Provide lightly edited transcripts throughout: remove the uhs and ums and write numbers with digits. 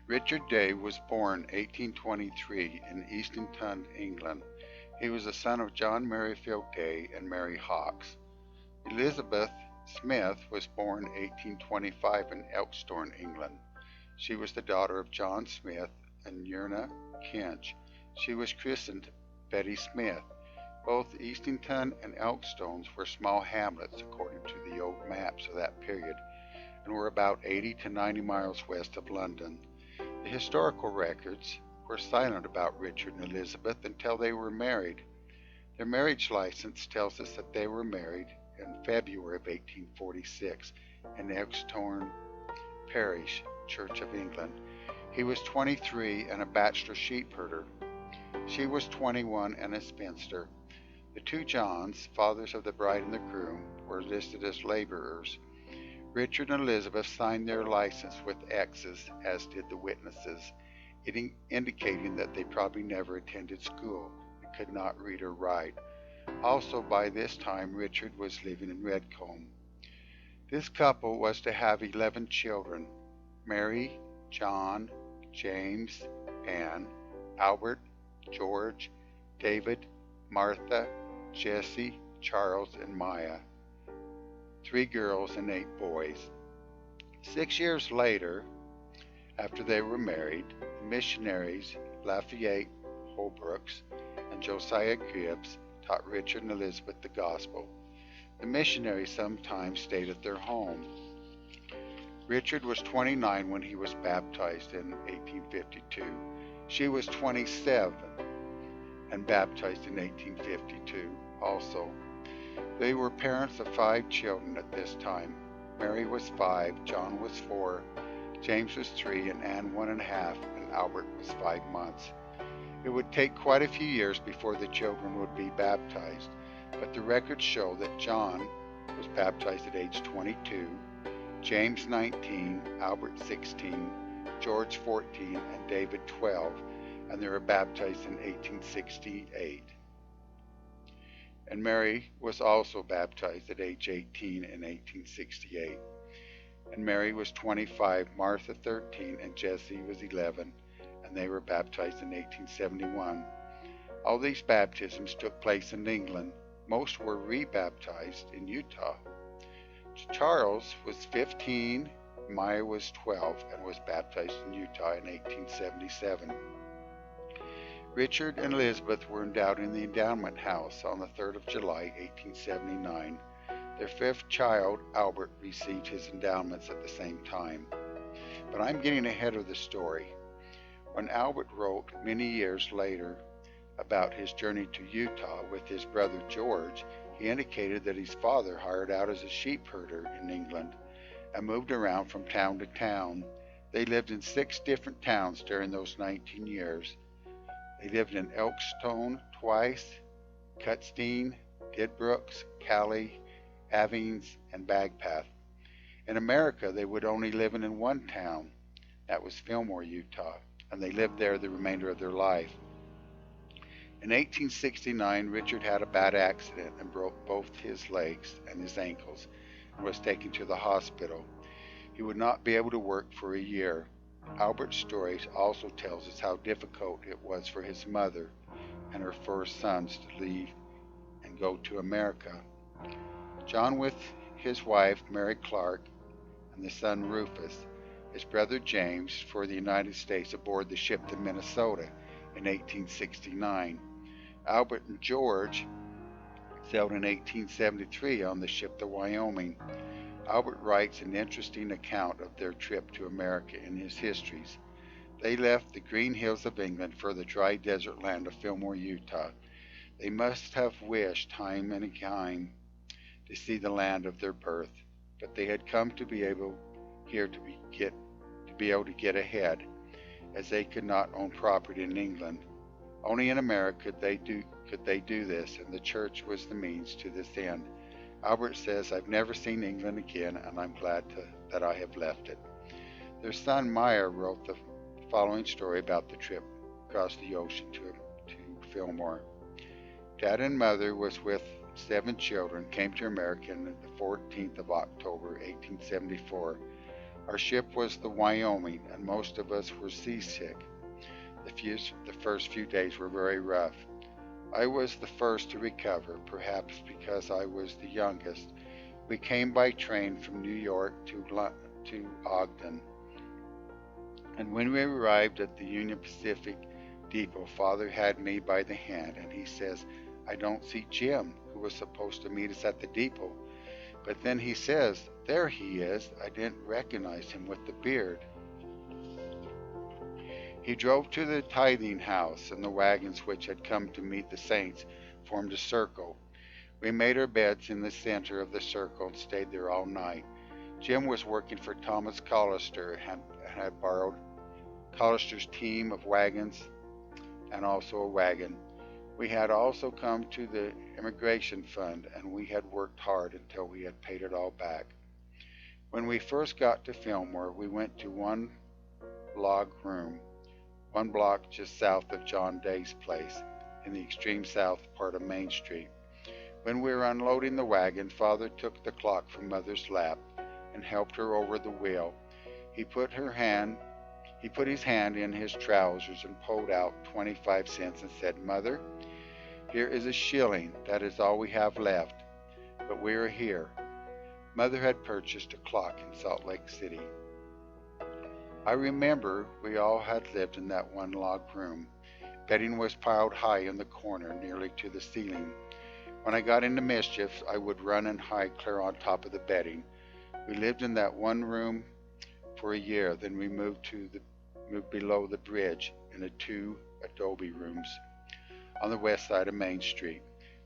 Richard Day was born 1823 in Eastington, England. He was the son of John Merrifield Day and Mary Hawkes. Elizabeth Smith was born 1825 in Elkstone, England. She was the daughter of John Smith and Yerna Kinch. She was christened Betty Smith. Both Eastington and Elkstones were small hamlets according to the old maps of that period, and were about 80 to 90 miles west of London. The historical records were silent about Richard and Elizabeth until they were married. Their marriage license tells us that they were married in February of 1846 in Elkstone Parish, Church of England. He was 23 and a bachelor sheep herder. She was 21 and a spinster. The two Johns, fathers of the bride and the groom, were listed as laborers. Richard and Elizabeth signed their license with X's, as did the witnesses, indicating that they probably never attended school and could not read or write. Also, by this time, Richard was living in Redcombe. This couple was to have 11 children: Mary, John, James, Anne, Albert, George, David, Martha, Jesse, Charles, and Maya. 3 girls and 8 boys. 6 years later, after they were married, the missionaries Lafayette Holbrooks and Josiah Gibbs taught Richard and Elizabeth the gospel. The missionaries sometimes stayed at their home. Richard was 29 when he was baptized in 1852. She was 27 and baptized in 1852 also. They were parents of 5 children at this time. Mary was 5, John was 4, James was 3, and Anne 1.5, and Albert was 5 months. It would take quite a few years before the children would be baptized, but the records show that John was baptized at age 22, James 19, Albert 16, George 14, and David 12, and they were baptized in 1868. And Mary was also baptized at age 18 in 1868. And Mary was 25, Martha 13, and Jesse was 11, and they were baptized in 1871. All these baptisms took place in England. Most were rebaptized in Utah. Charles was 15, Maya was 12, and was baptized in Utah in 1877. Richard and Elizabeth were endowed in the endowment house on the 3rd of July, 1879. Their 5th child, Albert, received his endowments at the same time. But I'm getting ahead of the story. When Albert wrote many years later about his journey to Utah with his brother George, he indicated that his father hired out as a sheep herder in England and moved around from town to town. They lived in 6 different towns during those 19 years. They lived in Elkstone twice, Cutstein, Didbrooks, Cali, Avings, and Bagpath. In America, they would only live in one town. That was Fillmore, Utah, and they lived there the remainder of their life. In 1869, Richard had a bad accident and broke both his legs and his ankles and was taken to the hospital. He would not be able to work for a year. Albert's story also tells us how difficult it was for his mother and her 4 sons to leave and go to America. John with his wife Mary Clark and the son Rufus, his brother James, for the United States aboard the ship the Minnesota in 1869. Albert and George sailed in 1873 on the ship the Wyoming. Albert writes an interesting account of their trip to America in his histories. They left the green hills of England for the dry desert land of Fillmore, Utah. They must have wished time and again to see the land of their birth, but they had come to be able to get ahead, as they could not own property in England. Only in America could they do this, and the church was the means to this end. Albert says, "I've never seen England again, and I'm glad that I have left it." Their son Meyer wrote the following story about the trip across the ocean to Fillmore. Dad and Mother was with 7 children, came to America on the 14th of October, 1874. Our ship was the Wyoming, and most of us were seasick. The first few days were very rough. I was the first to recover, perhaps because I was the youngest. We came by train from New York to Ogden, and when we arrived at the Union Pacific depot, Father had me by the hand, and he says, "I don't see Jim, who was supposed to meet us at the depot." But then he says, "There he is." I didn't recognize him with the beard. He drove to the tithing house, and the wagons which had come to meet the saints formed a circle. We made our beds in the center of the circle and stayed there all night. Jim was working for Thomas Collister and had borrowed Collister's team of wagons and also a wagon. We had also come to the immigration fund, and we had worked hard until we had paid it all back. When we first got to Fillmore, we went to one log room, 1 block just south of John Day's place, in the extreme south part of Main Street. When we were unloading the wagon, Father took the clock from Mother's lap and helped her over the wheel. He put his hand in his trousers and pulled out 25 cents and said, "Mother, here is a shilling. That is all we have left. But we are here." Mother had purchased a clock in Salt Lake City. I remember we all had lived in that one log room. Bedding was piled high in the corner, nearly to the ceiling. When I got into mischief, I would run and hide clear on top of the bedding. We lived in that one room for a year, then we moved below the bridge into 2 adobe rooms on the west side of Main Street.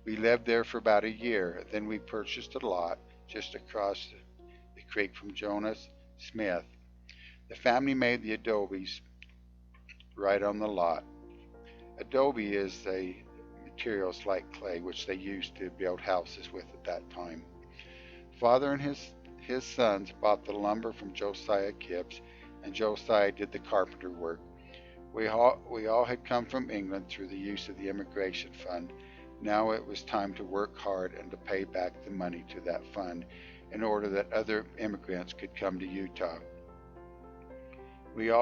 We lived there for about a year, then we purchased a lot just across the creek from Jonas Smith. The family made the adobes right on the lot. Adobe is a materials like clay which they used to build houses with at that time. Father and his sons bought the lumber from Josiah Gibbs, and Josiah did the carpenter work. We all had come from England through the use of the immigration fund. Now it was time to work hard and to pay back the money to that fund in order that other immigrants could come to Utah. We were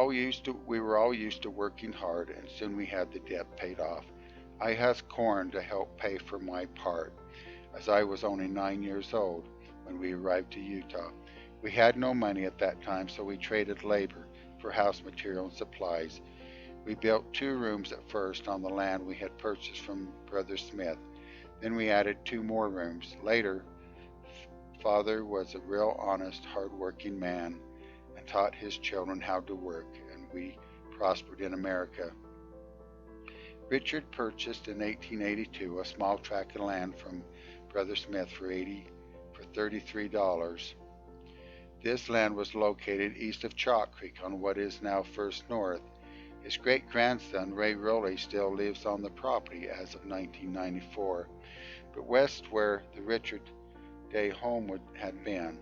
all used to working hard, and soon we had the debt paid off. I husked corn to help pay for my part, as I was only 9 years old when we arrived to Utah. We had no money at that time, so we traded labor for house material and supplies. We built 2 rooms at first on the land we had purchased from Brother Smith. Then we added 2 more rooms. Later, Father was a real honest, hard-working man and taught his children how to work, and we prospered in America. Richard purchased in 1882 a small tract of land from Brother Smith for $33. This land was located east of Chalk Creek on what is now First North. His great-grandson, Ray Rowley, still lives on the property as of 1994, but west where the Richard Day home had been.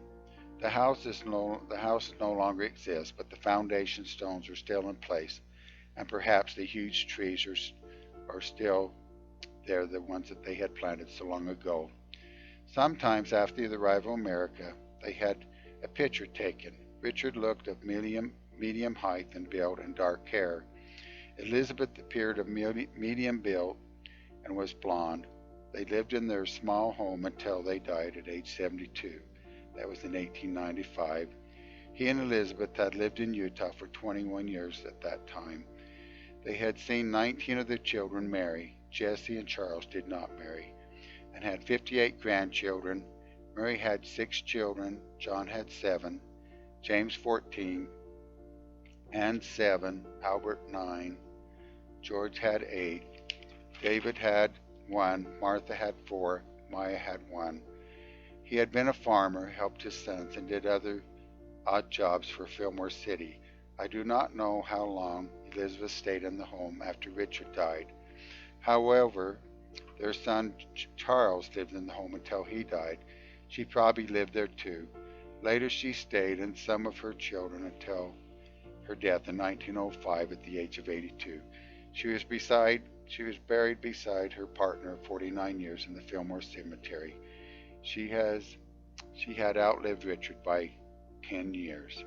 The house no longer exists, but the foundation stones are still in place, and perhaps the huge trees are still there, the ones that they had planted so long ago. Sometimes after the arrival of America, they had a picture taken. Richard looked of medium height and build and dark hair. Elizabeth appeared of medium build and was blonde. They lived in their small home until they died at age 72. That was in 1895. He and Elizabeth had lived in Utah for 21 years at that time. They had seen 19 of their children marry. Jesse and Charles did not marry, and had 58 grandchildren. Mary had 6 children. John had 7. James 14. Anne 7. Albert 9. George had 8. David had 1. Martha had 4. Maya had 1. He had been a farmer, helped his sons, and did other odd jobs for Fillmore City. I do not know how long Elizabeth stayed in the home after Richard died. However, their son Charles lived in the home until he died. She probably lived there too. Later she stayed and some of her children until her death in 1905 at the age of 82. She was buried beside her partner of 49 years in the Fillmore Cemetery. She had outlived Richard by 10 years.